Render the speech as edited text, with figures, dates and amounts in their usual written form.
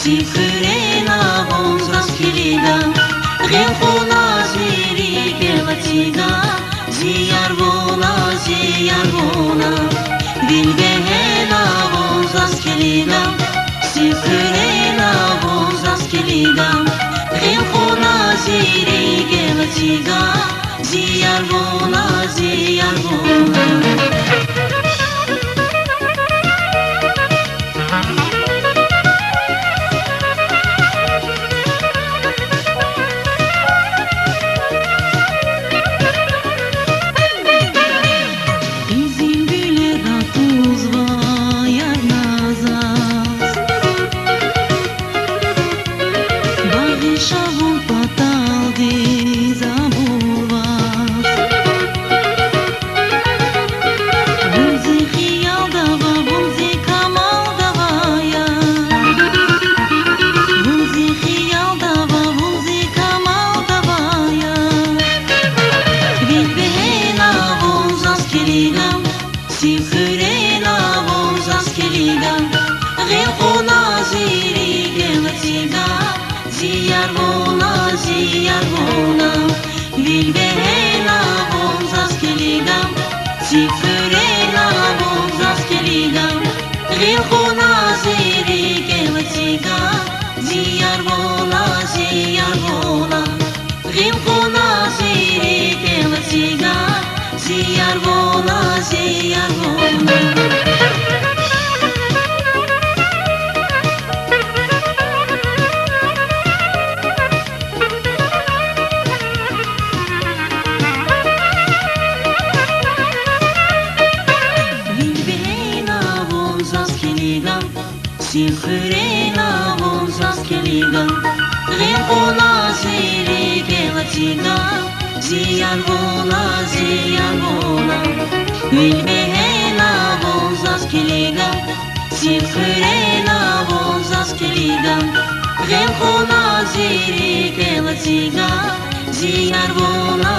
Sifrena vonza skilida Ghilkhuna ziri gelatiga Ziyarvona Vilbehena vonza skilida Sifrena vonza skilida Ghilkhuna ziri gelatiga Ziyarvona Sifrena vonza skilida Ghilkhuna ziri gelatiga Ziyarvona Vilbehena vonza skilida Sifrena vonza skilida Ghilkhuna ziri gelatiga Ziyarvona Ghilkhuna ziri gelatiga Ziyarvona Vilbehena vonza skilida Sifrena vonza skilida Ghilkhuna ziri gelatiga Ziyarvona Vilbehena vonza skilida Sifrena vonza skilida Ghilkhuna ziri gelatiga Ziyarvona